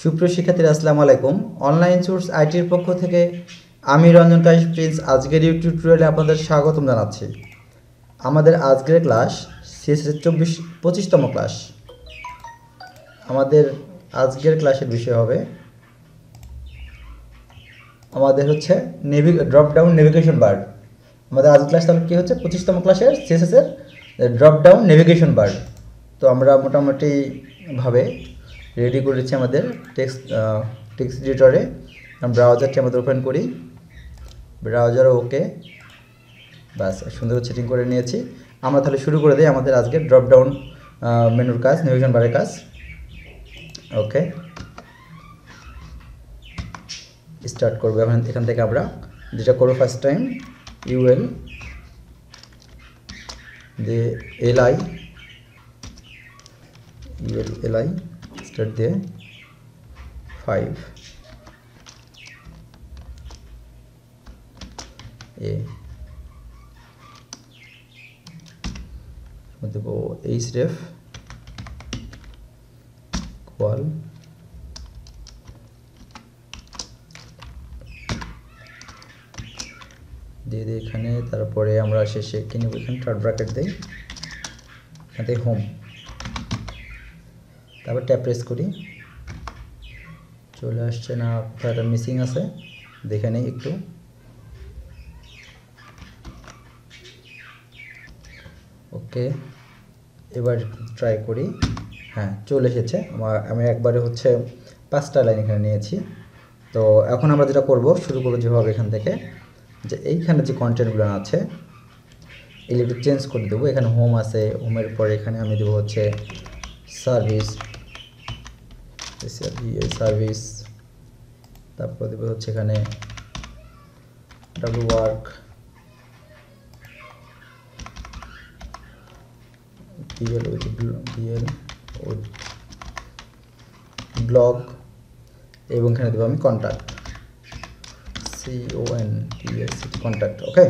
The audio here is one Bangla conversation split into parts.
সুপ্রিয় শিক্ষার্থীরা আসসালামু আলাইকুম। অনলাইন সোর্স আইটির পক্ষ থেকে আমি রঞ্জন কাইশ প্রিন্স আজকের ইউটিউব টিউটোরিয়ালে আপনাদের স্বাগতম জানাচ্ছি। আমাদের আজকের ক্লাস সিএসএস 25তম ক্লাস। আমাদের আজকের ক্লাসের বিষয় হবে আমাদের হচ্ছে ড্রপ ডাউন নেভিগেশন বার। আমাদের আজকের ক্লাস তাহলে কী হচ্ছে 25তম ক্লাসের সিএসএসের ড্রপ ডাউন নেভিগেশন বার। তো আমরা মোটামুটি ভাবে রেডি করেছি আমাদের টেক্সট এডিটরে। ব্রাউজারটি আমাদের ওপেন করি, ব্রাউজারও ওকে, বাস সুন্দর সেটিং করে নিয়েছি। আমরা তাহলে শুরু করে দিই আমাদের আজকে ড্রপ ডাউন মেনুর কাজ, নেভিগেশন বারের কাজ। ওকে, স্টার্ট করবো। এখান থেকে আমরা যেটা করবো ফার্স্ট টাইম ইউএল দিয়ে এলআই স্টার্ট দিয়ে 5 এ দেবো href কোয়াল দিয়ে দিই এখানে। তারপরে আমরা শেষে কি নেব, এখানে থার্ড ব্র্যাকেট দিই, এখান থেকে হোম, তারপর ট্যাপ প্রেস করি। চলে আসছে না, কোথাও একটা মিসিং আছে, দেখে নেই একটু। ওকে, এবার ট্রাই করি। হ্যাঁ, চলে এসেছে। আমি একবারে হচ্ছে 5টা লাইন এখানে নিয়েছি। তো এখন আমরা যেটা করব, শুরু করবো যেভাবে এখান থেকে, যে এইখানে যে কন্টেন্টগুলো আছে এগুলো একটু চেঞ্জ করে দেবো। এখানে হোম আছে, হোমের পরে এখানে আমি দেবো হচ্ছে সার্ভিস, তারপর দেবো হচ্ছে এখানে ডাব্লিউ ওয়ার্ক, ব্লগ, এবং এখানে দেবো আমি কন্ট্যাক্ট, কন্ট্যাক্ট। ওকে,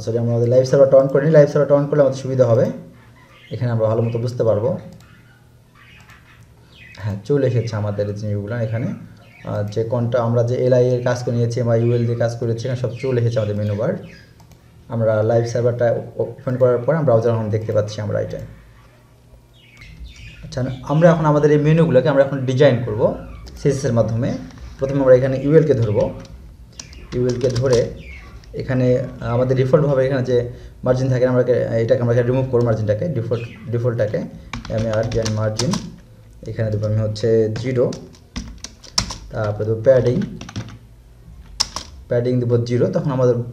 সরি, আমরা আমাদের লাইভ সার্ভারটা অন করিনি। লাইভ সার্ভারটা অন করলে আমাদের সুবিধা হবে, এখানে আমরা ভালো মতো বুঝতে পারবো। হ্যাঁ, চলে এসেছে আমাদের জিনিসগুলো এখানে। যে কোনটা আমরা যে এলআই এর কাজ করে নিয়েছি বা ইউএল দিয়ে কাজ করেছি, এখানে সব চলে এসেছে আমাদের মেনু বার। আমরা লাইভ সার্ভারটা ওপেন করার পর আমরা ব্রাউজার হোম দেখতে পাচ্ছি আমরা এটা। আচ্ছা, আমরা এখন আমাদের এই মেনুগুলোকে আমরা এখন ডিজাইন করব সিএসএস এর মাধ্যমে। প্রথমে আমরা এখানে ইউএলকে ধরবো। ইউএলকে ধরে এখানে আমাদের ডিফল্টভাবে এখানে যে মার্জিন থাকে, এটাকে আমরা রিমুভ করব। মার্জিনটাকে ডিফল্টটাকে আমি মার্জিন এখানে দেবো আমি হচ্ছে 0, তারপরে দেবো প্যাডিং দেবো 0। তখন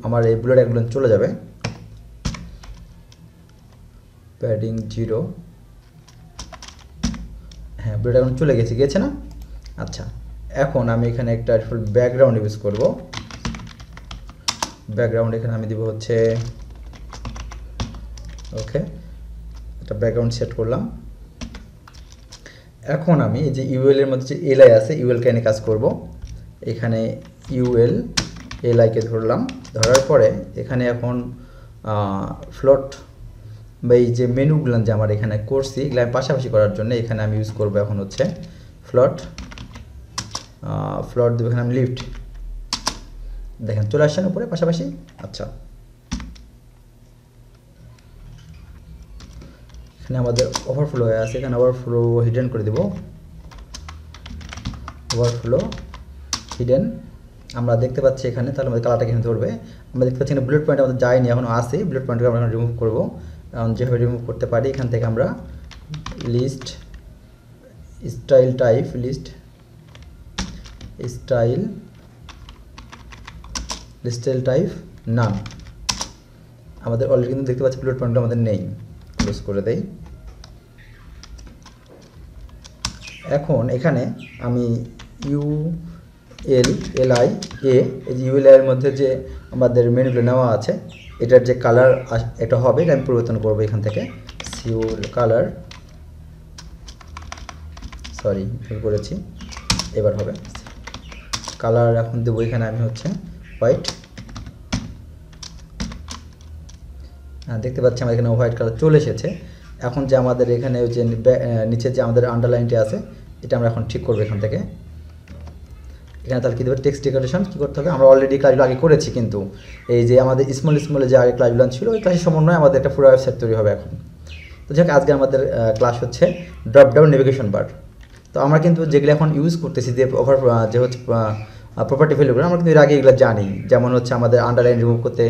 আমার এই বুলেট একগুলো চলে যাবে। প্যাডিং 0, হ্যাঁ, বুলেট এখন চলে গেছে না? আচ্ছা, এখন আমি এখানে একটা ব্যাকগ্রাউন্ড ইউজ করব। ব্যাকগ্রাউন্ড এখানে আমি দিব হচ্ছে, ওকে, একটা ব্যাকগ্রাউন্ড সেট করলাম। এখন আমি এই যে ইউএল এর মধ্যে যে এলআই আছে, ইউএলকে এনে কাজ করব। এখানে ইউএল এলআইকে ধরলাম, ধরার পরে এখানে এখন ফ্লোট বা এই যে মেনুগুলো যে আমার এখানে করছি, এগুলো আমি পাশাপাশি করার জন্য এখানে আমি ইউজ করব এখন হচ্ছে ফ্লোট দেবো এখানে আমি লিফট। দেখেন চলে আসছেন উপরে পাশাপাশি। আচ্ছা, এখানে আমাদের ওভারফ্লো হয়ে আছে, এখানে ওভারফ্লো হিডেন করে দেব। ওভারফ্লো হিডেন আমরা দেখতে পাচ্ছি এখানে, তাহলে আমাদের কালারটা এখানে ধরবে। আমরা দেখতে পাচ্ছি এখানে বুলেট পয়েন্ট আমাদের যায়নি, এখনও আসে। বুলেট পয়েন্টকে আমরা এখন রিমুভ করবো। কারণ যেভাবে রিমুভ করতে পারি, এখান থেকে আমরা লিস্ট স্টাইল টাইপ নাম, আমাদের অলরেডি কিন্তু দেখতে পাচ্ছি বুলেট পয়েন্টটা আমাদের নেই। ক্লোজ করে দেই। এখন এখানে আমি ইউএলআই এই যে ইউএলআই এর মধ্যে যে আমাদের মেনুগুলো নেওয়া আছে, এটার যে কালার এটা হবে, এটা আমি পরিবর্তন করবো এখান থেকে। কালার, সরি ভুল করেছি, এবার হবে কালার। এখন দেবো এখানে আমি হচ্ছে হোয়াইট। দেখতে পাচ্ছি আমার এখানে হোয়াইট কালার চলে এসেছে। এখন যে আমাদের এখানে যে নিচে যে আমাদের আন্ডারলাইনটি আছে এটা আমরা এখন ঠিক করবো এখান থেকে। এখানে তাহলে কী দেবে, টেক্সট ডেকোরেশন কী করতে হবে, আমরা অলরেডি ক্লাসগুলো আগে করেছি, কিন্তু এই যে আমাদের স্মলে যে আগে ক্লাসগুলো ছিল ওই ক্লাসের সমন্বয়ে আমাদের একটা পুরো ওয়েবসাইট তৈরি হবে এখন। তো যাক, আজকে আমাদের ক্লাস হচ্ছে ড্রপ ডাউন নেভিগেশন বার। তো আমরা কিন্তু যেগুলো এখন ইউজ করতেছি যে যে হচ্ছে প্রপার্টি ভ্যালুগুলো, আমরা কিন্তু এর আগে এগুলো জানি, যেমন হচ্ছে আমাদের আন্ডারলাইন রিমুভ করতে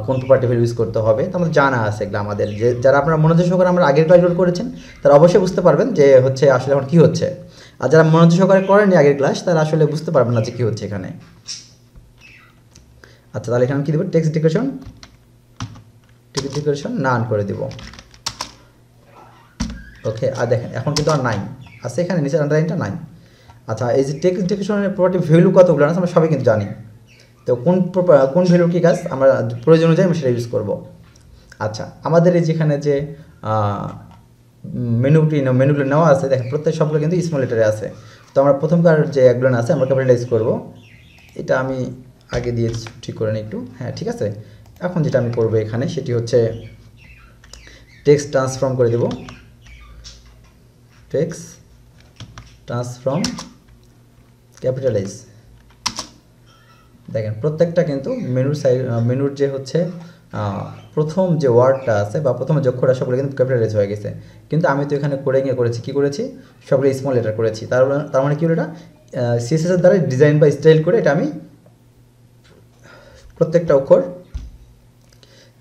কোন প্রপার্টি ভ্যালু ইউজ করতে হবে, তো আমাদের জানা আছে এগুলো আমাদের। যে যারা আপনারা মনোযোগ সহকারে আমরা আগের ক্লাসগুলো করেছেন তারা অবশ্যই বুঝতে পারবেন যে হচ্ছে আসলে এখন কী হচ্ছে, আর যারা মনোযোগ সহকারে করেনি আগের ক্লাস তারা আসলে বুঝতে পারবেন না যে কী হচ্ছে এখানে। আচ্ছা, তাহলে এখানে কী দেবো, টেক্সট ডেকোরেশন নান করে দেব। ওকে, আর দেখেন এখন কিন্তু আর নাই আছে, এখানে নিচের আন্ডারলাইনটা নাই। আচ্ছা, এই যে টেক্সট ডেকোরেশনের প্রপার্টি ভ্যালু কতগুলো আছে আমরা সবাই কিন্তু জানি, তো কোন ভ্যালুর কী কাজ আমরা প্রয়োজন অনুযায়ী আমরা সেটা ইউজ করবো। আচ্ছা, আমাদের এই যেখানে যে মেনুগুলো নেওয়া আছে দেখেন, প্রত্যেক সবগুলো কিন্তু স্মল লেটারে আছে। তো আমরা প্রথমকার যে একগুলো আছে আমরা ক্যাপিটালাইজ করব, এটা আমি আগে দিয়ে ঠিক করে নিই একটু। হ্যাঁ, ঠিক আছে। এখন যেটা আমি করবো এখানে সেটি হচ্ছে টেক্সট ট্রান্সফর্ম করে দেব, টেক্সট ট্রান্সফর্ম ক্যাপিটালাইজ। দেখেন প্রত্যেকটা কিন্তু মেনুর যে হচ্ছে প্রথম যে ওয়ার্ডটা আছে বা প্রথম যে অক্ষরটা সবগুলো কিন্তু ক্যাপিটালাইজ হয়ে গেছে, কিন্তু আমি তো এখানে করেছি কী করেছি, সবগুলো স্মল লেটার করেছি। তার মানে কি হলো, এটা সিএসএস এর দ্বারা ডিজাইন বা স্টাইল করে এটা আমি প্রত্যেকটা অক্ষর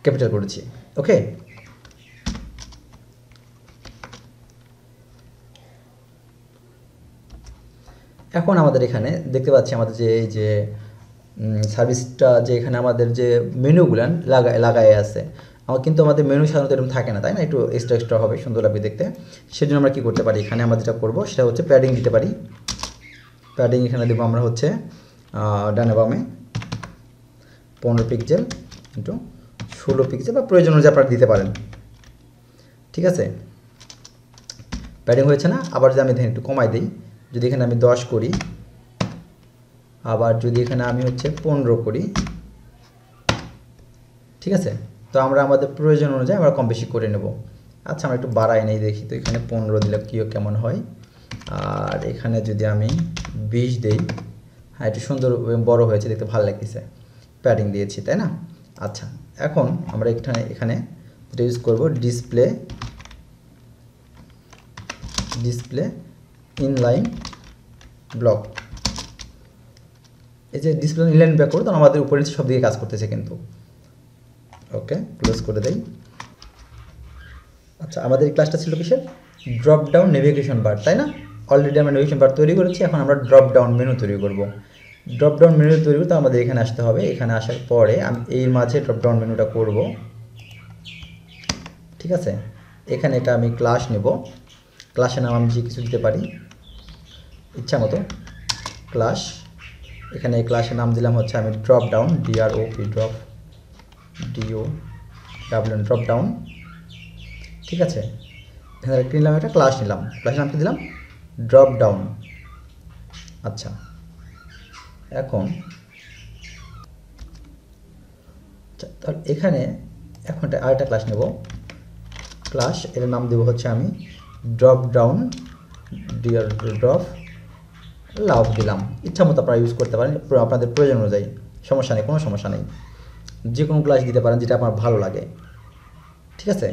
ক্যাপিটাল করেছি। ওকে, এখন আমাদের এখানে দেখতে পাচ্ছি আমাদের যে এই যে সার্ভিসটা যে এখানে আমাদের যে মেনুগুলান লাগায় আছে, কিন্তু আমাদের মেনু সাধারণত এরকম থাকে না, তাই না, একটু এক্সট্রা হবে, সুন্দর লাগবে দেখতে। সেজন্য আমরা কী করতে পারি, এখানে আমরা যেটা করবো সেটা হচ্ছে প্যাডিং দিতে পারি। প্যাডিং এখানে দেবো আমরা হচ্ছে ডানে বামে 15 পিক্সেল ইন্টু 16 পিক্সেল বা প্রয়োজন অনুযায়ী আপনারা দিতে পারেন। ঠিক আছে, প্যাডিং হয়েছে না? আবার যদি আমি দেখেন একটু কমাই দিই, যদি এখানে আমি 10 করি, আবার যদি এখানে আমি হচ্ছে 15 করি, ঠিক আছে, তো আমরা আমাদের প্রয়োজন অনুযায়ী আমরা কম বেশি করে নেব। আচ্ছা, আমরা একটু বাড়াই নেই দেখি, তো এখানে 15 দিলে কেমন হয়, আর এখানে যদি আমি 20 দিই, হ্যাঁ একটু সুন্দর বড় হয়েছে, দেখতে ভালো লাগতেছে, প্যাডিং দিয়েছি, তাই না? আচ্ছা, এখন আমরা এখানে যেটা ইউজ করবো ডিসপ্লে ইনলাইন ব্লক। এই যে ডিসপ্লে ইনলাইন ব্লক করবো, তখন আমাদের উপরে সব দিকে কাজ করতেছে কিন্তু। ওকে, ক্লোজ করে দেই। আচ্ছা, আমাদের এই ক্লাসটা ছিল কিসের, ড্রপ ডাউন নেভিগেশন বার, তাই না? অলরেডি আমরা নেভিগেশন বার তৈরি করেছি, এখন আমরা ড্রপ ডাউন মেনু তৈরি করব। ড্রপ ডাউন মেনু তৈরি করতে আমাদের এখানে আসতে হবে। এখানে আসার পরে আমি এই মাঝে ড্রপ ডাউন মেনুটা করব, ঠিক আছে। এখানে এটা আমি ক্লাস নেব, ক্লাসের নাম আমি যে কিছু দিতে পারি ইচ্ছা মতো, ক্লাস। এখানে এই ক্লাসের নাম দিলাম হচ্ছে আমি ড্রপ ডাউন, ড্রপ ডাউন, ঠিক আছে। এখানে নিলাম একটা ক্লাস নিলাম, ক্লাসের নাম কি দিলাম, ড্রপ ডাউন। আচ্ছা, এখন তাহলে এখানে এখন আরেকটা ক্লাস নেব, ক্লাস, এটার নাম দেবো হচ্ছে আমি ড্রপ ডাউন ড্রপ লাভ দিলাম। ইচ্ছা মতো আপনারা ইউজ করতে পারেন আপনাদের প্রয়োজন অনুযায়ী, সমস্যা নেই, কোনো সমস্যা নেই, যে কোনো ক্লাস দিতে পারেন যেটা আপনার ভালো লাগে, ঠিক আছে।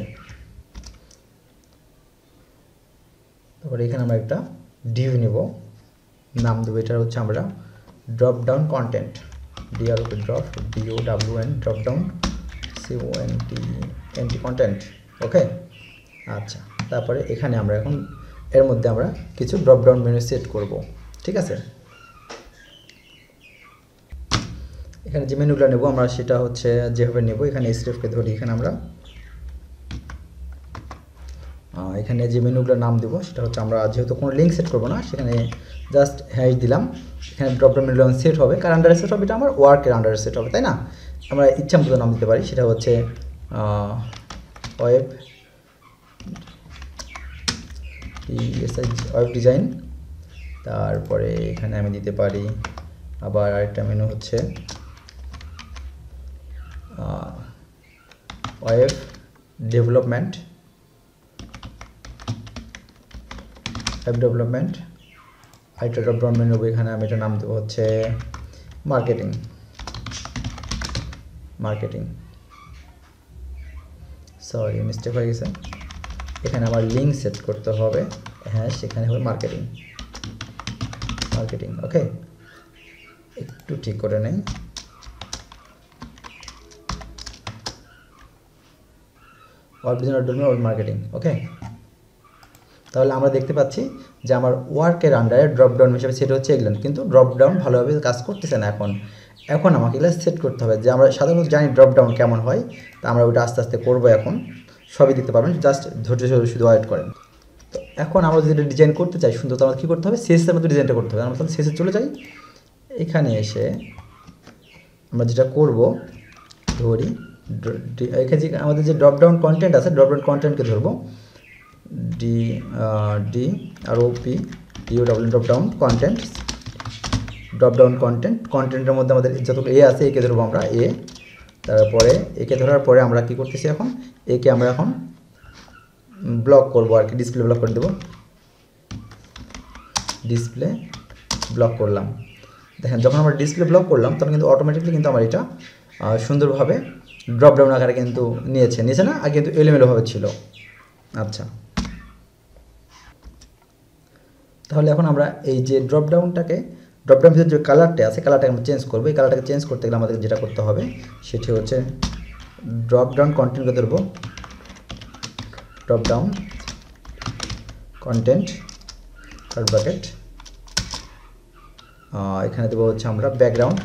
তারপরে এখানে আমরা একটা ডিউ নেব, নাম দেবো এটার হচ্ছে আমরা drop down content, DROP drop down CONTENT content. Okay, আচ্ছা, তারপরে এখানে আমরা এখন এর মধ্যে আমরা কিছু ড্রপ ডাউন মেনু সেট করব, ঠিক আছে। এখানে যে মেনুগুলো নেব আমরা সেটা হচ্ছে যেভাবে নেব, এখানে স্ক্রিপ্টকে ধরি, এখানে আমরা এখানে যে মেনুগুলোর নাম দেবো সেটা হচ্ছে আমরা যেহেতু কোনো লিঙ্ক সেট করবো না, সেখানে জাস্ট হ্যাশ দিলাম। এখানে ড্রপ ডাউন মেনু সেট হবে, কার আন্ডারে সেট হবে, এটা আমার ওয়ার্কের আন্ডারে সেট হবে, তাই না? আমরা ইচ্ছা মতো নাম দিতে পারি, সেটা হচ্ছে ওয়েব ডিজাইন। তারপরে এখানে আমি দিতে পারি আবার আরেকটা মেনু হচ্ছে ওয়েব ডেভেলপমেন্ট, ওয়েব ডেভেলপমেন্ট, আরেকটা ড্রপ ডাউন মেনু নেবো, এখানে আমি এটা নাম দেবো হচ্ছে মার্কেটিং। সরি মিস্টেক হয়ে গেছে, এখানে আমার লিঙ্ক সেট করতে হবে, হ্যাঁ সেখানে হবে মার্কেটিং। ওকে, একটু ঠিক করে নেই। মার্কেটিং। ওকে, তাহলে আমরা দেখতে পাচ্ছি যে আমার ওয়ার্কের আন্ডারে ড্রপ ডাউন হিসেবে সেট হচ্ছে এগুলো, কিন্তু ড্রপ ডাউন ভালোভাবে কাজ করতেছে না। এখন আমাকে এগুলো সেট করতে হবে, যে আমরা সাধারণত জানি ড্রপ ডাউন কেমন হয়, তা আমরা ওটা আস্তে আস্তে করবো। এখন সবই দিতে পারবেন, জাস্ট ধৈর্য শুধু ওয়েট করেন। তো এখন আমরা যদি ডিজাইন করতে চাই সুন্দর, তো আমাদের কী করতে হবে, সিএসএসের মধ্যে ডিজাইনটা করতে হবে। আমরা তাহলে সিএসএস চলে যাই, এখানে এসে আমরা যেটা করব, ধরি এখানে যে আমাদের যে ড্রপ ডাউন কন্টেন্ট আছে, ড্রপ ডাউন কন্টেন্টকে ধরবো, ড্রপ ডাউন কন্টেন্টের মধ্যে আমাদের যত এ আছে একে ধরবো আমরা এ। তারপরে একে ধরার পরে আমরা কি করতেছি, এখন একে আমরা এখন ব্লক করবো আর কি, ডিসপ্লে ব্লক করে দেবো। ডিসপ্লে ব্লক করলাম, দেখেন যখন আমরা ডিসপ্লে ব্লক করলাম তখন কিন্তু অটোমেটিকলি কিন্তু আমার এটা সুন্দরভাবে ড্রপ ডাউন আকারে কিন্তু নিয়েছে না, আর কিন্তু এলোমেলোভাবে ছিল। আচ্ছা, তাহলে এখন আমরা এই যে ড্রপ ডাউন ভিতরে যে কালারটা আছে, কালারটাকে আমরা চেঞ্জ করবো। এই কালারটাকে চেঞ্জ করতে গেলে আমাদের যেটা করতে হবে সেটি হচ্ছে ড্রপ ডাউন কন্টেন্টকে ধরবো, drop down content third bracket, এখানে দেবো হচ্ছে আমরা ব্যাকগ্রাউন্ড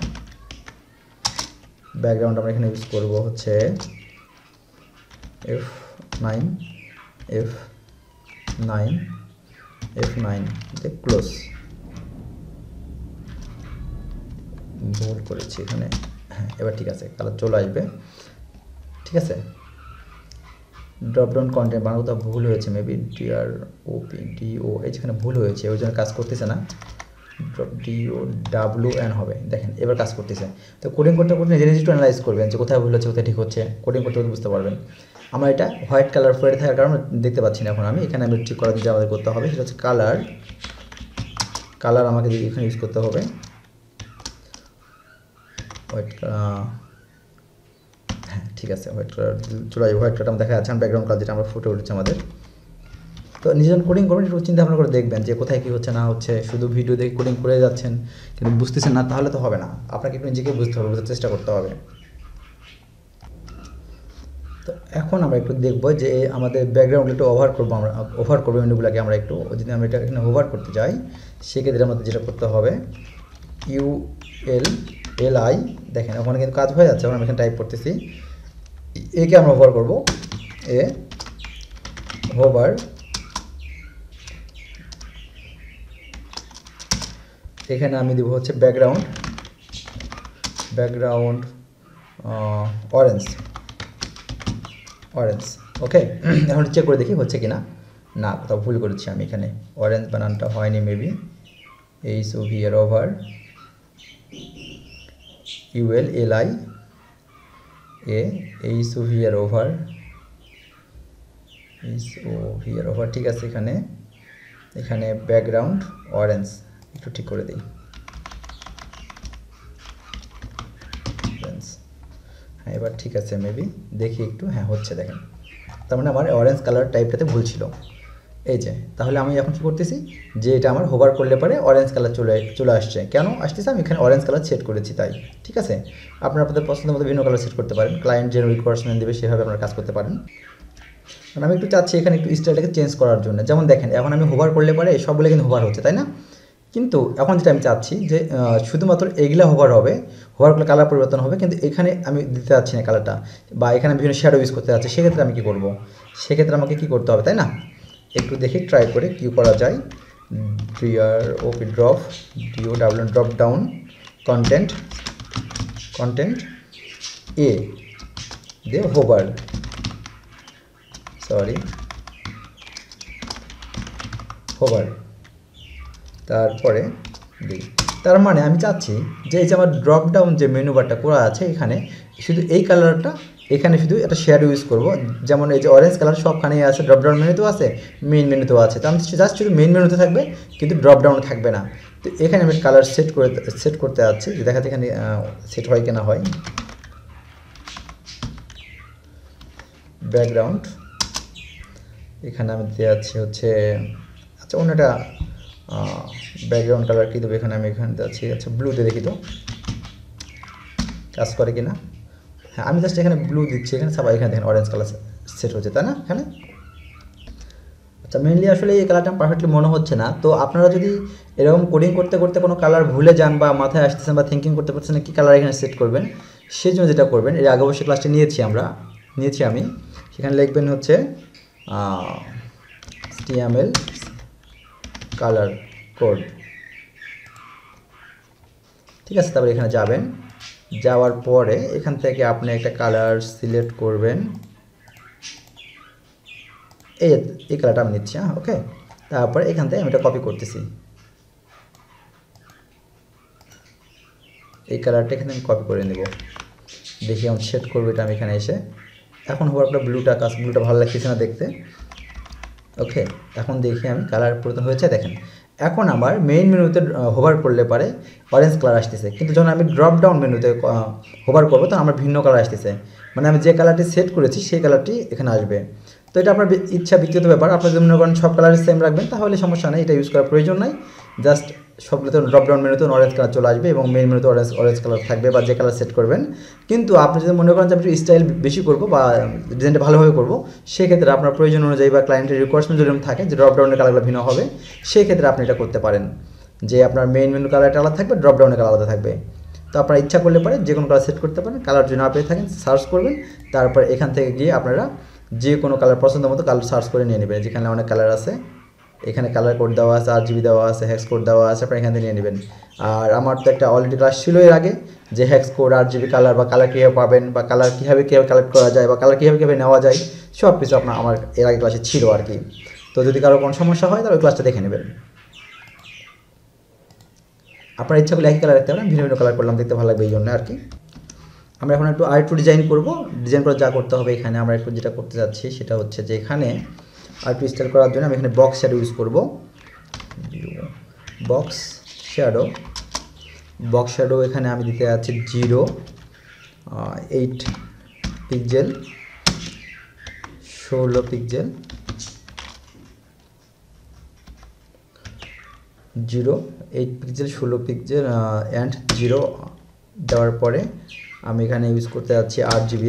আমরা এখানে ইউজ করবো হচ্ছে F9 ক্লোজ। ভুল করেছি এখানে, হ্যাঁ এবার ঠিক আছে, কালার চলে আসবে। ঠিক আছে, ড্রপ ডাউন কন্টেন্ট বানানোটা ভুল হয়েছে, মেবি DROPDO যেখানে ভুল হয়েছে ওই জন্য কাজ করতেছে না, DOWN হবে। দেখেন এবার কাজ করতেছে। তো কোডিং করতে নিজে একটু অ্যানালাইজ করবেন যে কোথায় ভুল হচ্ছে কোথায় ঠিক হচ্ছে, কোডিং করতে বুঝতে পারবেন। আমরা এটা হোয়াইট কালার ফেড থাকার কারণে দেখতে পাচ্ছি না। এখন এখানে আমি ঠিক করার জন্য আমাদের করতে হবে সেটা হচ্ছে কালার আমাকে এখানে ইউজ করতে হবে হোয়াইট কালার। হ্যাঁ ঠিক আছে, হোয়াইট কালার চলে আসবে। হোয়াইট কালার দেখা যাচ্ছে ব্যাকগ্রাউন্ড কালার যেটা আমরা ফুটে উঠেছে আমাদের। তো নিজের কোডিং করবেন, একটু চিন্তা ভাবনা করে দেখবেন যে কোথায় কী হচ্ছে না হচ্ছে। শুধু ভিডিও দেখে কোডিং করে যাচ্ছেন কিন্তু বুঝতেছেন না, তাহলে তো হবে না। আপনাকে একটু নিজেকে বুঝতে হবে, বোঝার চেষ্টা করতে হবে। তো এখন আমরা একটু দেখব যে আমাদের ব্যাকগ্রাউন্ড একটু ওভার করবো মেনুগুলোকে আমরা একটু। যদি আমরা এটা এখানে ওভার করতে যাই সেক্ষেত্রে আমাদের যেটা করতে হবে ULLI, দেখেন ওখানে কিন্তু কাজ হয়ে যাচ্ছে। আমরা এখানে টাইপ করতেছি, একে আমরা ওভার করবো, হোভার। এখানে আমি দেবো হচ্ছে ব্যাকগ্রাউন্ড অরেঞ্জ। ওকে, এখন চেক করে দেখি হচ্ছে কি না। না, কোথাও ভুল করেছি আমি, এখানে অরেঞ্জ বানানটা হয়নি maybe. HOVR over ULLI HOVR over ঠিক আছে। এখানে ব্যাকগ্রাউন্ড অরেঞ্জ একটু ঠিক করে দিই। হ্যাঁ এবার ঠিক আছে মেবি, দেখি একটু। হ্যাঁ হচ্ছে, দেখেন তার মানে আমার অরেঞ্জ কালার টাইপটাতে ভুল ছিল। এই যে, তাহলে আমি এখন কী করতেছি যে এটা আমার হোভার করলে পরে অরেঞ্জ কালার চলে আসছে। কেন আসতেছে? আমি এখানে অরেঞ্জ কালার সেট করেছি তাই। ঠিক আছে, আপনারা আপনাদের পছন্দের মতো বিভিন্ন কালার সেট করতে পারেন, ক্লায়েন্ট যে রিকোয়ারমেন্ট দেবে সেভাবে আপনারা কাজ করতে পারেন। কারণ আমি একটু চাচ্ছি এখানে একটু স্টাইলটাকে চেঞ্জ করার জন্য। যেমন দেখেন এখন আমি হোভার করলে পরে সবগুলো কিন্তু হোভার হচ্ছে, তাই না? কিন্তু এখন যেটা আমি চাচ্ছি যে শুধুমাত্র এগুলা হোভার হবে, হোভার করলে কালার পরিবর্তন হবে, কিন্তু এখানে আমি দিতে চাচ্ছি না কালারটা, বা এখানে বিভিন্ন শ্যাডো ইউজ করতে যাচ্ছি। সেক্ষেত্রে আমি কী করব? সেক্ষেত্রে আমাকে কী করতে হবে, তাই না? একটু দেখি ট্রাই করে কী করা যায়। ড্রপ ডাউন কন্টেন্ট এ দিয়ে হোভার, তারপরে দিই। তার মানে আমি চাচ্ছি যে এই যে আমার ড্রপ ডাউন যে মেনু বারটা করা আছে এখানে শুধু এই কালারটা এখানে শুধু একটা শ্যাডো ইউজ করব, যেমন এই যে অরেঞ্জ কালার সবখানেই আছে, ড্রপ ডাউন মেনুতেও আছে, মেইন মেনুতেও আছে। তো আমি জাস্ট শুধু মেইন মেনুতে থাকবে, কিন্তু ড্রপ ডাউনে থাকবে না। তো এখানে আমি কালার সেট করতে যাচ্ছি, যে দেখাতে এখানে সেট হয় কিনা হয়। ব্যাকগ্রাউন্ড এখানে আমি দিতে যাচ্ছি হচ্ছে, আচ্ছা অন্য একটা ব্যাকগ্রাউন্ড কালার কী দেবো, এখানে আমি এখানে যাচ্ছি আচ্ছা ব্লুতে, দেখি তো কাজ করে কিনা। হ্যাঁ, আমি জাস্ট এখানে ব্লু দিচ্ছি, এখানে সবাই এখানে দেখেন অরেঞ্জ কালার সেট হচ্ছে, তাই না এখানে। আচ্ছা মেনলি আসলে এই কালারটা পারফেক্টলি মনে হচ্ছে না। তো আপনারা যদি এরকম কোডিং করতে করতে কোনো কালার ভুলে যান বা মাথায় আসতেছেন বা থিঙ্কিং করতে পারছেন না কী কালার এখানে সেট করবেন, সেই জন্য যেটা করবেন, এর আগে অবশ্যই ক্লাসটি নিয়েছি আমি, সেখানে লিখবেন হচ্ছে HTML কালার কোড, ঠিক আছে। তারপরে এখানে যাবেন, যাওয়ার পরে এখান থেকে আপনি একটা কালার সিলেক্ট করবেন, এই কালারটা আমি নিচ্ছি, হ্যাঁ ওকে। তারপরে এখান থেকে আমি এটা কপি করতেছি, এই কালারটা এখানে আমি কপি করে নেব। দেখি আমি সেট করবো এটা আমি এখানে এসে, এখন হওয়ার পর ব্লুটা ভালো লাগতেছে না দেখতে, ওকে। এখন দেখি আমি কালার পরিবর্তন হয়েছে, দেখেন এখন আমার মেইন মেনুতে হোভার করলে পারে অরেঞ্জ কালার আসতেছে, কিন্তু যখন আমি ড্রপ ডাউন মেনুতে হোভার করবো তখন আমার ভিন্ন কালার আসতেছে, মানে আমি যে কালারটি সেট করেছি সেই কালারটি এখানে আসবে। তো এটা আপনার ইচ্ছা, ব্যক্তিগত ব্যাপার। আপনার যদি মনে করেন সব কালার সেম রাখবেন তাহলে সমস্যা নেই, এটা ইউজ করার প্রয়োজন নাই। জাস্ট সবগুলোতে ড্রপ ডাউন মেনুতে অরেঞ্জ কালার চলে আসবে এবং মেইন মেনুতে অরেঞ্জ কালার থাকবে বা যে কালার সেট করবেন। কিন্তু আপনি যদি মনে করেন যে আমি একটু স্টাইল বেশি করবো বা ডিজাইনটা ভালোভাবে করবো, সেক্ষেত্রে আপনার প্রয়োজন অনুযায়ী বা ক্লায়েন্টের রিকোয়ারমেন্ট যদি থাকে যে ড্রপ ডাউনের কালারগুলো ভিন্ন হবে, সেক্ষেত্রে আপনি এটা করতে পারেন যে আপনার মেইন মেনু কালারটা আলাদা থাকবে, ড্রপ ডাউনের কালার আলাদা থাকবে। তো আপনারা ইচ্ছা করলে পারে যে কোনো কালার সেট করতে পারেন। কালার যদি না পেয়ে থাকেন সার্চ করবেন, তারপর এখান থেকে গিয়ে আপনারা যে কোনো কালার পছন্দ মতো কালার সার্চ করে নিয়ে নেবেন। যেখানে অনেক কালার আছে, এখানে কালার কোড দেওয়া আছে, RGB দেওয়া আছে, হ্যাক্স কোড দেওয়া আছে, আপনারা এখান থেকে নিয়ে নেবেন। আর আমার তো একটা অলরেডি ক্লাস ছিল এর আগে, যে হ্যাক্স কোড, RGB কালার বা কালার কীভাবে পাবেন বা কালার কীভাবে কালেক্ট করা যায় বা কালার কীভাবে নেওয়া যায়, সব কিছু আমার এর আগে ক্লাসে ছিল আর কি। তো যদি কারো কোনো সমস্যা হয় তাহলে ওই ক্লাসটা দেখে নেবেন। আপনার ইচ্ছা করলে একই কালার রাখতে পারেন, ভিন্ন ভিন্ন কালার করলাম, দেখতে ভালো লাগবে এই জন্য আর কি। আমরা এখন একটু ডিজাইন করব। ডিজাইন করে যা করতে হবে, এখানে আমরা একটু যেটা করতে যাচ্ছি সেটা হচ্ছে যে এখানে একটু স্টাইল করার জন্য আমি এখানে বক্স শ্যাডো ইউজ করব। বক্স শ্যাডো এখানে আমি দিতে যাচ্ছি 0.8 pixel, 16 pixel, 0.8 pixel, 16 pixel and 0 দেওয়ার পরে আমি এখানে ইউজ করতে যাচ্ছি RGB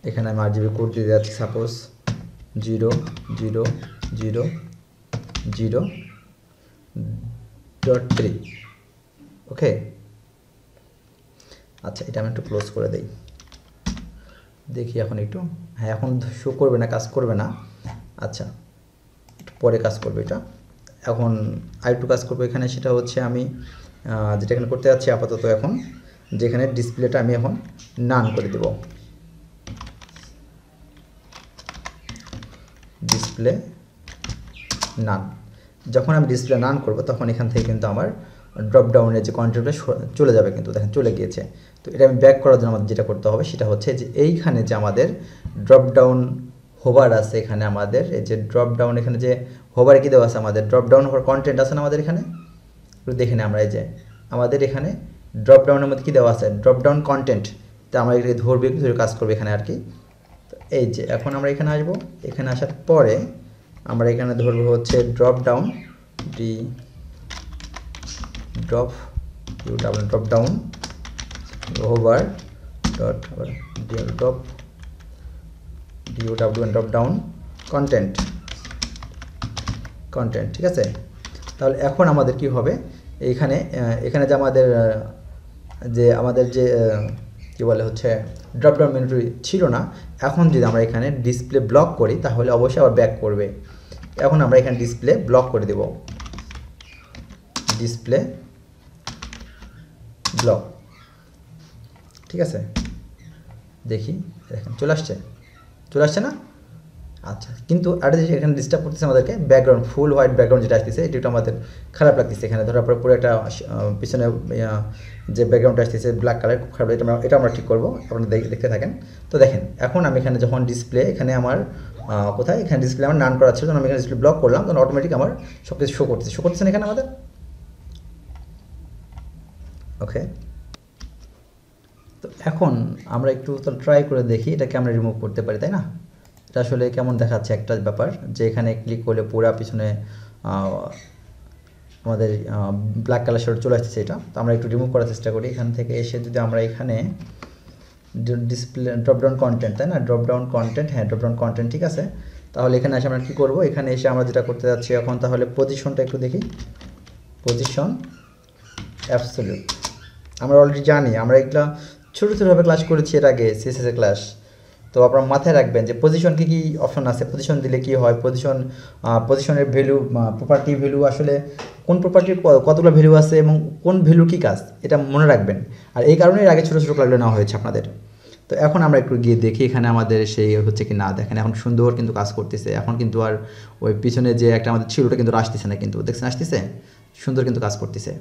এখানে আমি RGB কোড দিতে যাচ্ছি, সাপোজ 0.0.0.3, ওকে। আচ্ছা এটা আমি একটু ক্লোজ করে দেই, দেখি এখন একটু, হ্যাঁ এখন শো করবে না, কাজ করবে না। আচ্ছা একটু পরে কাজ করবে এটা, এখন আরেকটু কাজ করবো এখানে। সেটা হচ্ছে আমি যেটা এখানে করতে যাচ্ছি আপাতত, এখন যেখানে ডিসপ্লেটা আমি এখন নান করে দেব, ডিসপ্লে নান। যখন আমি ডিসপ্লে নান করব তখন এখান থেকে কিন্তু আমার ড্রপ ডাউনের যে কন্টেন্টটা চলে যাবে, কিন্তু দেখেন চলে গিয়েছে। তো এটা আমি ব্যাক করার জন্য আমাদের যেটা করতে হবে সেটা হচ্ছে যে এইখানে যে আমাদের ড্রপ ডাউন হোভার আছে, এখানে আমাদের এই যে ড্রপ ডাউন, এখানে যে হোভার কি দেওয়া আছে, আমাদের ড্রপ ডাউন হোভার কন্টেন্ট আছে না আমাদের এখানে, একটু দেখে নিই আমরা। এই যে আমাদের এখানে ড্রপ ডাউনের মধ্যে কী দেওয়া আছে, ড্রপ ডাউন কন্টেন্ট। তো আমরা এটাকে ধরবে, ধরে কাজ করবে এখানে আর কি। তো এই যে এখন আমরা এখানে আসবো, এখানে আসার পরে আমরা এখানে ধরবো হচ্ছে drop down drop down hover drop down content, ঠিক আছে। তাহলে এখন আমাদের কি হবে, এখানে যে আমাদের যে কি বলে হচ্ছে ড্রপ ডাউন মেনুটি ছিল না, এখন যদি আমরা এখানে ডিসপ্লে ব্লক করি তাহলে অবশ্যই আবার ব্যাক করবে। এখন আমরা এখানে ডিসপ্লে ব্লক করে দেব, ডিসপ্লে ব্লক, ঠিক আছে। দেখি দেখেন চলে আসছে না, আচ্ছা, কিন্তু আর এখানে ডিস্টার্ব করতেছে আমাদেরকে ব্যাকগ্রাউন্ড, ফুল হোয়াইট ব্যাকগ্রাউন্ড যেটা আসতেছে এটা আমাদের খারাপ লাগতেছে এখানে ধরার পর পুরো একটা পিছনে যে ব্যাকগ্রাউন্ডটা আসতেছে ব্ল্যাক কালার খুব খারাপ, এটা আমরা ঠিক করবো, আপনারা দেখতে থাকেন। তো দেখেন এখন আমি এখানে যখন ডিসপ্লে এখানে আমার কোথায় এখানে ডিসপ্লে আমার নান করা ছিল, যখন আমি এখানে ডিসপ্লে ব্লক করলাম তখন অটোমেটিক আমার সব কিছু শো করতেছে এখানে আমাদের। ওকে, তো এখন আমরা একটু তো ট্রাই করে দেখি এটাকে আমরা রিমুভ করতে পারি, তাই না? এটা আসলে কেমন দেখাচ্ছে একটা ব্যাপার, যে এখানে ক্লিক করলে পুরা পিছনে আমাদের ব্ল্যাক কালার শেড চলে আসছে এটা। তো আমরা একটু রিমুভ করার চেষ্টা করি এখান থেকে এসে, যদি আমরা এখানে ডিসপ্লে ড্রপডাউন কন্টেন্ট, তাই না, ড্রপডাউন কন্টেন্ট, হ্যাঁ ড্রপডাউন কন্টেন্ট ঠিক আছে। তাহলে এখানে এসে আমরা কী করবো, এখানে এসে আমরা যেটা করতে যাচ্ছি এখন, তাহলে পজিশনটা একটু দেখি, পজিশন অ্যাবসলিউট। আমরা অলরেডি জানি, আমরা এগুলা ছোটো ছোটোভাবে ক্লাস করেছি এর আগে সিএসএসের ক্লাস। তো আপনারা মাথায় রাখবেন যে পজিশন কী কী অপশন আছে, পজিশন দিলে কী হয়, পজিশনের ভ্যালু, প্রপার্টি ভ্যালু, আসলে কোন প্রপার্টির কতগুলো ভ্যালু আছে এবং কোন ভ্যালু কী কাজ, এটা মনে রাখবেন। আর এই কারণে এর আগে ছোটো ছোটো ক্লাসগুলো নেওয়া হয়েছে আপনাদের। তো এখন আমরা একটু গিয়ে দেখি এখানে আমাদের সেই হচ্ছে কি না, দেখেন এখন সুন্দর কিন্তু কাজ করতেছে। এখন কিন্তু আর ওই পিছনে যে একটা আমাদের ছিল ওটা কিন্তু আসতেছে না, কিন্তু দেখছেন আসতেছে, সুন্দর কিন্তু কাজ করতেছে।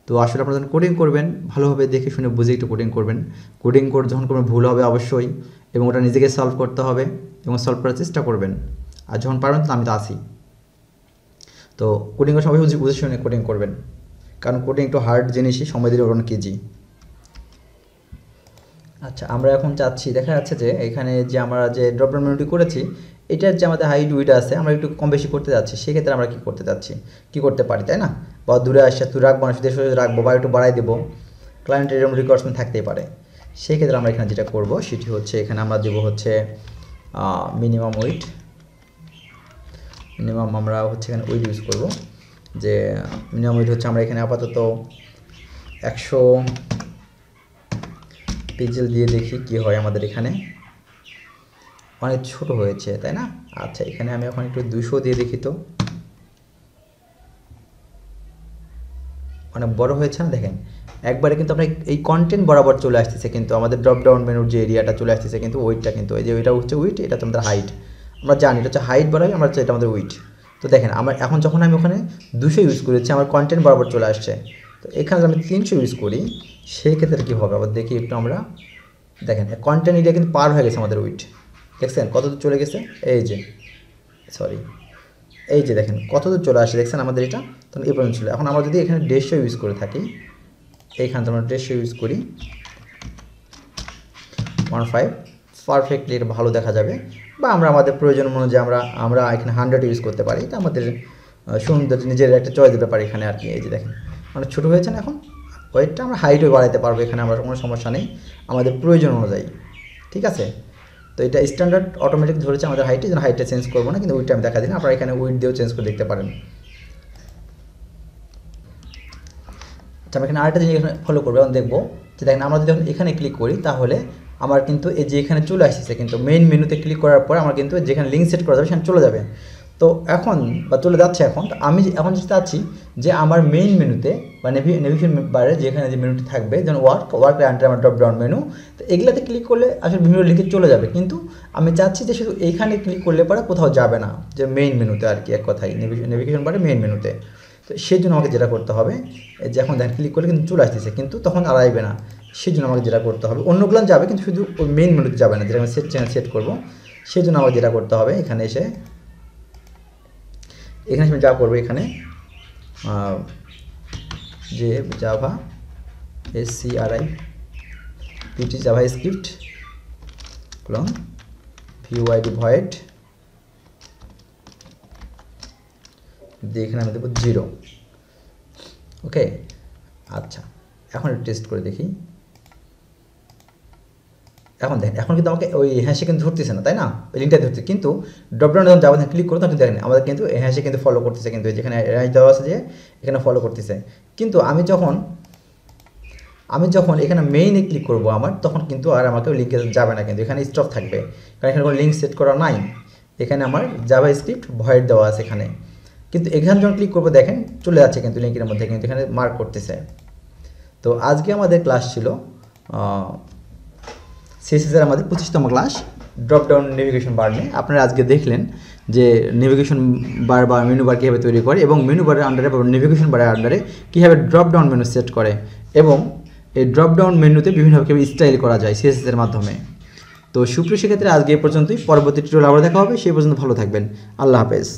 তো আসলে আপনারা যখন কোডিং করবেন ভালোভাবে দেখে শুনে বুঝে একটু কোডিং করবেন। কোডিং করে যখন কোনো ভুল হবে অবশ্যই, এবং ওটা নিজেকে সলভ করতে হবে এবং সলভ করার চেষ্টা করবেন। আর যখন পারবেন তো আমি তো আসি। তো কোডিংয়ের সময় বুঝে শুনে কোডিং করবেন, কারণ কোডিং একটু হার্ড জিনিসই, সময় দিলে অনেক কেজি। আচ্ছা, আমরা এখন চাচ্ছি, দেখা যাচ্ছে যে এখানে যে আমরা যে ড্রপডাউন মেনুটি করেছি এটার যে আমাদের হাইট উইড আছে আমরা একটু কম বেশি করতে যাচ্ছি, সেক্ষেত্রে আমরা কী করতে যাচ্ছি, কী করতে পারি, তাই না? বা দূরে আসছে তুই রাখবো না, শুধু রাখবো বা একটু বাড়াই দেবো, ক্লায়েন্টের এরকম রিকোয়ারমেন্ট থাকতেই পারে। সেক্ষেত্রে আমরা এখানে যেটা করব সেটি হচ্ছে, এখানে আমরা দেবো হচ্ছে মিনিমাম উইড, মিনিমাম আমরা হচ্ছে এখানে উইড ইউজ করব, যে মিনিমাম উইড হচ্ছে আমরা এখানে আপাতত 100 পিক্সেল দিয়ে দেখি কি হয় আমাদের এখানে। অনেক ছোট হয়েছে তাই না? আচ্ছা, এখানে আমি এখন একটু 200 দিয়ে দেখি, তো অনেক বড় হয়েছে না? দেখেন একবারে কিন্তু আমরা এই কন্টেন্ট বরাবর চলে আসতেছে, কিন্তু আমাদের ড্রপ ডাউন মেনুর যে এরিয়াটা চলে আসতেছে, কিন্তু ওইটটা কিন্তু এই যে ওইটা হচ্ছে উইড, এটা তো আমাদের হাইট, আমরা জানি এটা হচ্ছে হাইট বরাবর, আমরা হচ্ছে এটা আমাদের উইড। তো দেখেন আমার এখন যখন আমি ওখানে 200 ইউজ করেছি আমার কন্টেন্ট বরাবর চলে আসছে। তো এখানে আমি 300 ইউজ করি, সেই ক্ষেত্রে কী হবে আবার দেখি একটু আমরা। দেখেন কন্টেন্ট এরিয়া কিন্তু পার হয়ে গেছে আমাদের উইড, দেখছেন কত দূর চলে গেছে, এই যে সরি এই যে দেখেন কত দূর চলে আসে, দেখছেন আমাদের এটা তখন এই পর্যন্ত ছিল। এখন আমরা যদি এখানে 150 ইউজ করে থাকি, এইখানে তো আমরা 150 ইউজ করি 15, পারফেক্টলি এটা ভালো দেখা যাবে। বা আমরা আমাদের প্রয়োজন অনুযায়ী আমরা এখানে 100 ইউজ করতে পারি, এটা আমাদের সুন্দর নিজের একটা চয়েস দিতে পারি এখানে আর কি। এই যে দেখেন অনেক ছোটো হয়েছে না, এখন ওয়েটটা আমরা হাইটও বাড়াইতে পারবো, এখানে আমরা কোনো সমস্যা নেই আমাদের প্রয়োজন অনুযায়ী, ঠিক আছে? তো এটা স্ট্যান্ডার্ড অটোমেটিক ধরেছে আমাদের হাইটে, যেন হাইটটা চেঞ্জ করবো না, কিন্তু উইডটা আমি দেখা দিই না, আপনারা এখানে উইড দিয়েও চেঞ্জ করে দেখতে পারেন। আচ্ছা, আমরা এখানে আরেকটা জিনিস এখানে ফলো করবো, এখন দেখবো যে দেখেন আমরা যদি এখানে ক্লিক করি তাহলে আমার কিন্তু এই যে এখানে চলে আসছে, কিন্তু মেইন মেনুতে ক্লিক করার পর আমার কিন্তু যেখানে লিঙ্ক সেট করা যাবে সেখানে চলে যাবে। তো এখন বা চলে যাচ্ছে এখন, তো আমি এখন যেটা চাচ্ছি যে আমার মেইন মেনুতে বা নেভিগেশন বারে যেখানে যে মেনুটি থাকবে, যেমন ওয়ার্ক আন্ডার আমার ড্রপ ডাউন মেনু, তো এগুলাতে ক্লিক করলে আসলে বিভিন্ন লিঙ্কে চলে যাবে, কিন্তু আমি চাচ্ছি যে শুধু এইখানে ক্লিক করলে পরে কোথাও যাবে না, যে মেইন মেনুতে আর কি, এক কথায় নেভিগেশন বারে মেইন মেনুতে। তো সেই জন্য আমাকে যেটা করতে হবে, যে এখন দেখেন ক্লিক করলে কিন্তু চলে আসতেছে, কিন্তু তখন আর আসবে না। সেই জন্য আমাকে যেটা করতে হবে, অন্যগুলো যাবে কিন্তু শুধু ওই মেইন মেনুতে যাবে না, যেটা আমি সেট করবো। সেই জন্য আমাকে যেটা করতে হবে, এখানে এসে আমি যা করবো এখানে যে Java SCRIPT Java script clone VUID void দিয়ে এখানে আমি দেবো 0। ওকে, আচ্ছা এখন টেস্ট করে দেখি। এখন দেখেন এখন কিন্তু আমাকে ওই হ্যাশে কিন্তু ধরতেছে না, তাই না? ওই লিঙ্কটা ধরছে, কিন্তু ড্রপডাউনে যখন যাবেন ক্লিক করো তখন দেখেন আমাদের কিন্তু হ্যাশে কিন্তু ফলো করতেছে, কিন্তু যেখানে হ্যাশ দেওয়া আছে যে এখানে ফলো করতেছে। কিন্তু আমি যখন এখানে মেইনে ক্লিক করবো আমার, তখন কিন্তু আর আমাকে ওই লিঙ্কে যাবে না, কিন্তু এখানে স্টপ থাকবে, কারণ এখানে কোনো লিঙ্ক সেট করা নাই। এখানে আমার জাভা স্ক্রিপ্ট ভয়েড দেওয়া আছে এখানে, কিন্তু এখানে যখন ক্লিক করবো দেখেন চলে যাচ্ছে কিন্তু লিঙ্কের মধ্যে, কিন্তু এখানে মার্ক করতেছে। তো আজকে আমাদের ক্লাস ছিল সিএসএসের আমাদের 25তম class. Drop down navigation bar নিয়ে। আপনারা আজকে দেখলেন যে নেভিগেশন বার বা মেনু বার কীভাবে তৈরি করে এবং মেনু বারের আন্ডারে বা নেভিগেশন বারের আন্ডারে কীভাবে ড্রপ ডাউন মেনু সেট করে এবং এই ড্রপ ডাউন মেনুতে বিভিন্নভাবে কীভাবে স্টাইল করা যায় CSS এর মাধ্যমে। তো সুপ্রিয় শিক্ষার্থীরা আজকে এ পর্যন্তই, পরবর্তী টিউটোরিয়ালে আবার দেখা হবে, সেই পর্যন্ত ভালো থাকবেন, আল্লাহ হাফেজ।